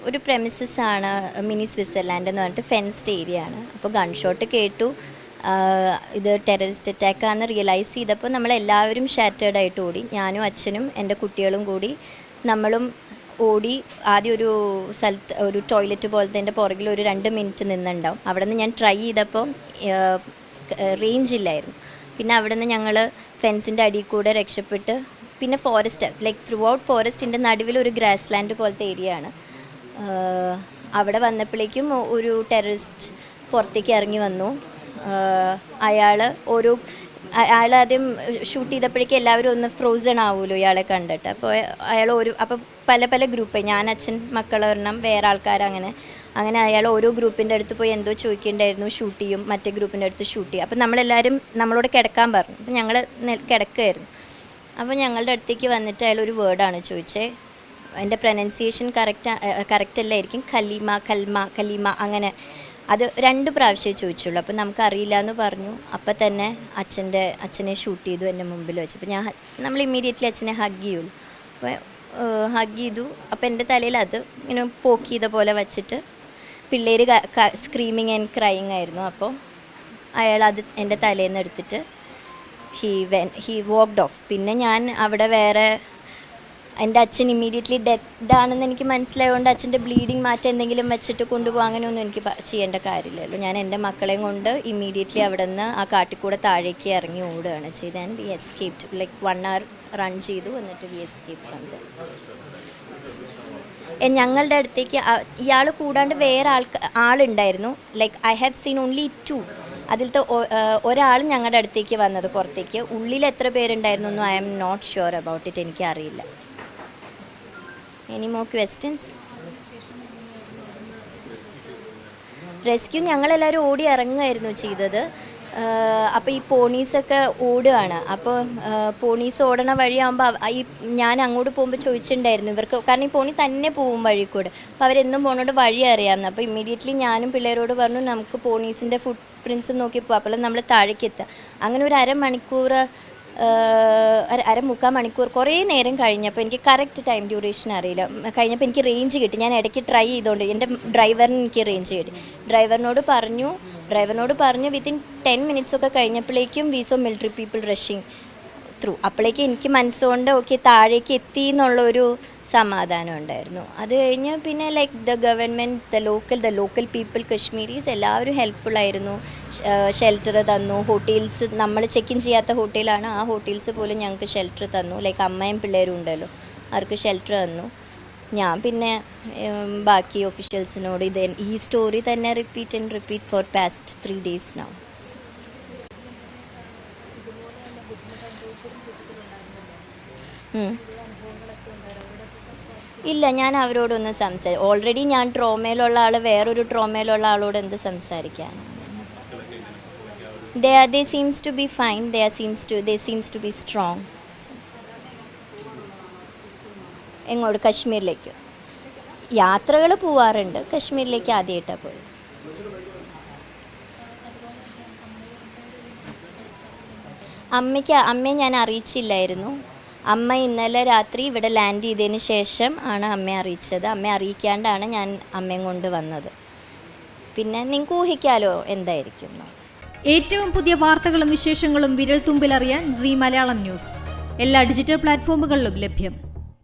ഒരു പ്രെമിസസ് ആണ് mini Switzerland എന്ന് പറഞ്ഞിട്ട് ഫെൻസ്ഡ് ഏരിയ ആണ്. അപ്പോൾ ഗൺ ഷോട്ട് കേട്ടു. ഇത് ടെററിസ്റ്റ് അറ്റാക്കാണെന്ന് റിയലൈസ് ചെയ്തപ്പോൾ നമ്മളെല്ലാവരും ഷാറ്റേർഡ് ആയിട്ട് ഓടി. ഞാനും അച്ഛനും എൻ്റെ കുട്ടികളും കൂടി നമ്മളും ഓടി. ആദ്യം ഒരു സ്ഥലത്ത് ഒരു ടോയ്ലറ്റ് പോലത്തെ എൻ്റെ പുറകിൽ ഒരു 2 മിനിറ്റ് നിന്നുണ്ടാവും. അവിടെ നിന്ന് ഞാൻ ട്രൈ ചെയ്തപ്പോൾ റേഞ്ച് ഇല്ലായിരുന്നു. പിന്നെ അവിടെ നിന്ന് ഞങ്ങൾ ഫെൻസിൻ്റെ അടിയിൽ കൂടെ രക്ഷപ്പെട്ട് പിന്നെ ഫോറസ്റ്റ് ലൈക്ക് ത്രൂ ഔട്ട് ഫോറസ്റ്റിൻ്റെ നടുവിൽ ഒരു ഗ്രാസ് ലാൻഡ് പോലത്തെ ഏരിയ ആണ്. അവിടെ വന്നപ്പോഴേക്കും ഒരു ടെററിസ്റ്റ് പുറത്തേക്ക് ഇറങ്ങി വന്നു. അയാൾ ആദ്യം ഷൂട്ട് ചെയ്തപ്പോഴേക്കും എല്ലാവരും ഒന്ന് ഫ്രോസൺ ആവുമല്ലോ ഇയാളെ കണ്ടിട്ട്. അപ്പോൾ അയാൾ അപ്പോൾ പല ഗ്രൂപ്പ്, ഞാൻ അച്ഛൻ മക്കളൊരെണ്ണം വേറെ ആൾക്കാർ അങ്ങനെ അയാൾ ഓരോ ഗ്രൂപ്പിൻ്റെ അടുത്ത് പോയി എന്തോ ചോദിക്കേണ്ടായിരുന്നു. ഷൂട്ട് ചെയ്യും, മറ്റേ ഗ്രൂപ്പിൻ്റെ അടുത്ത് ഷൂട്ട് ചെയ്യും. അപ്പോൾ നമ്മളെല്ലാവരും നമ്മളോട് കിടക്കാൻ പറഞ്ഞു. അപ്പോൾ ഞങ്ങൾ കിടക്കുമായിരുന്നു. അപ്പോൾ ഞങ്ങളുടെ അടുത്തേക്ക് വന്നിട്ട് അയാൾ ഒരു വേർഡാണ് ചോദിച്ചത്. എൻ്റെ പ്രൊനൗൺസിയേഷൻ കറക്റ്റ് അല്ലായിരിക്കും. കലീമ അങ്ങനെ അത് 2 പ്രാവശ്യമേ ചോദിച്ചുള്ളൂ. അപ്പോൾ നമുക്കറിയില്ല എന്ന് പറഞ്ഞു. അപ്പം തന്നെ അച്ഛനെ ഷൂട്ട് ചെയ്തു എൻ്റെ മുമ്പിൽ വെച്ച്. അപ്പോൾ നമ്മൾ ഇമ്മീഡിയറ്റ്ലി അച്ഛനെ ഹഗ് ചെയ്യുള്ളൂ. അപ്പോൾ ഹഗ് ചെയ്തു. അപ്പോൾ എൻ്റെ തലയിൽ അത് ഇങ്ങനെ പോക്ക് ചെയ്ത പോലെ വച്ചിട്ട് പിള്ളേർ സ്ക്രീമിങ് ആൻഡ് ക്രൈയിങ് ആയിരുന്നു. അപ്പോൾ അയാൾ അത് എൻ്റെ തലയിൽ നിന്ന് എടുത്തിട്ട് ഹി വോക്ക്ഡ് ഓഫ്. പിന്നെ ഞാൻ അവിടെ വേറെ എൻ്റെ അച്ഛൻ ഇമ്മീഡിയറ്റ്ലി ഡെത്താണെന്ന് എനിക്ക് മനസ്സിലായതുകൊണ്ട് അച്ഛൻ്റെ ബ്ലീഡിങ് മാറ്റം എന്തെങ്കിലും വെച്ചിട്ട് കൊണ്ടുപോകാൻ അങ്ങനെയൊന്നും എനിക്ക് ചെയ്യേണ്ട കാര്യമില്ലല്ലോ. ഞാൻ എൻ്റെ മക്കളെയും കൊണ്ട് ഇമ്മീഡിയറ്റ്ലി അവിടെ നിന്ന് ആ കാട്ടിക്കൂടെ താഴേക്ക് ഇറങ്ങി ഓടുകയാണ് ചെയ്തത്. And we escaped like 1 hour run ചെയ്തു. എന്നിട്ട് വി എസ്കേപ്പ് ഫ്രം ദ. ഞങ്ങളുടെ അടുത്തേക്ക് ഇയാൾ കൂടാണ്ട് വേറെ ആളുണ്ടായിരുന്നു. Like I have seen only 2. അതിലത്തെ ഒരാൾ ഞങ്ങളുടെ അടുത്തേക്ക് വന്നത് പുറത്തേക്ക്. ഉള്ളിൽ എത്ര പേരുണ്ടായിരുന്നു എന്ന് I am not sure about it, എനിക്കറിയില്ല. Any more questions? റെസ്ക്യൂ ഞങ്ങളെല്ലാവരും ഓടി ഇറങ്ങുമായിരുന്നു ചെയ്തത്. അപ്പോൾ ഈ പോണീസൊക്കെ ഓടുകയാണ്. അപ്പോൾ പോണീസ് ഓടണ വഴിയാകുമ്പോൾ ഞാൻ അങ്ങോട്ട് പോകുമ്പോൾ ചോദിച്ചിട്ടുണ്ടായിരുന്നു ഇവർക്ക്, കാരണം ഈ പോണി തന്നെ പോവും വഴി കൂടെ. അപ്പോൾ അവരെന്നും പോണോട് വഴി അറിയാമെന്ന്. അപ്പോൾ ഇമ്മീഡിയറ്റ്ലി ഞാനും പിള്ളേരോട് പറഞ്ഞു നമുക്ക് പോണീസിൻ്റെ ഫുട് പ്രിൻസ് നോക്കി പോകാം. അപ്പോൾ നമ്മൾ താഴേക്ക് എത്തുക. അങ്ങനെ ഒരു മുക്കാൽ മണിക്കൂർ കുറേ നേരം കഴിഞ്ഞപ്പോൾ എനിക്ക് കറക്റ്റ് ടൈം ഡ്യൂറേഷൻ അറിയില്ല. കഴിഞ്ഞപ്പോൾ എനിക്ക് റേഞ്ച് കിട്ടി. ഞാൻ ഇടയ്ക്ക് ട്രൈ ചെയ്തുകൊണ്ട് എൻ്റെ ഡ്രൈവറിന് എനിക്ക് റേഞ്ച് കിട്ടി. ഡ്രൈവറിനോട് പറഞ്ഞു വിത്തിൻ 10 minutes ഒക്കെ കഴിഞ്ഞപ്പോഴേക്കും we saw military people rushing through. അപ്പോഴേക്കും എനിക്ക് മനസ്സുകൊണ്ട് ഓക്കെ താഴേക്ക് എത്തി എന്നുള്ളൊരു സമാധാനം ഉണ്ടായിരുന്നു. അത് കഴിഞ്ഞ് പിന്നെ like the government, the local people, Kashmiris എല്ലാവരും ഹെൽപ്ഫുള്ളായിരുന്നു. ഷെൽട്ടർ തന്നു. ഹോട്ടൽസ്, നമ്മൾ ചെക്ക് ഇൻ ചെയ്യാത്ത ഹോട്ടലാണ്, ആ ഹോട്ടൽസ് പോലും ഞങ്ങൾക്ക് ഷെൽട്ടർ തന്നു. ലൈക്ക് അമ്മയും പിള്ളേരും ഉണ്ടല്ലോ, അവർക്ക് ഷെൽട്ടർ തന്നു. ഞാൻ പിന്നെ ബാക്കി ഒഫീഷ്യൽസിനോട് ഈ സ്റ്റോറി തന്നെ repeat four past 3 days now. ഇല്ല, ഞാൻ അവരോടൊന്നും ഓൾറെഡി ഞാൻ ട്രോമയിലുള്ള ആൾ വേറൊരു ട്രോമയിലുള്ള ആളോട് എന്ത് സംസാരിക്കാനാണ്. they seems to be fine. they seems to be strong. എങ്ങോട്ട്? കശ്മീരിലേക്ക് യാത്രകൾ പോവാറുണ്ട്. കശ്മീരിലേക്ക് ആദ്യമായിട്ടാണ് പോയത്. അമ്മയെ ഞാൻ അറിയിച്ചില്ലായിരുന്നു. അമ്മ ഇന്നലെ രാത്രി ഇവിടെ ലാൻഡ് ചെയ്തതിന് ശേഷം ആണ് അമ്മയെ അറിയിച്ചത്. അമ്മയെ അറിയിക്കാണ്ടാണ് ഞാൻ അമ്മയും കൊണ്ട് വന്നത്. പിന്നെ നിങ്ങൾക്ക് ഊഹിക്കാലോ എന്തായിരിക്കും. ഏറ്റവും പുതിയ വാർത്തകളും വിശേഷങ്ങളും വിരൽ തുമ്പിലറിയാൻ സീ മലയാളം ന്യൂസ് എല്ലാ ഡിജിറ്റൽ പ്ലാറ്റ്ഫോമുകളിലും ലഭ്യം.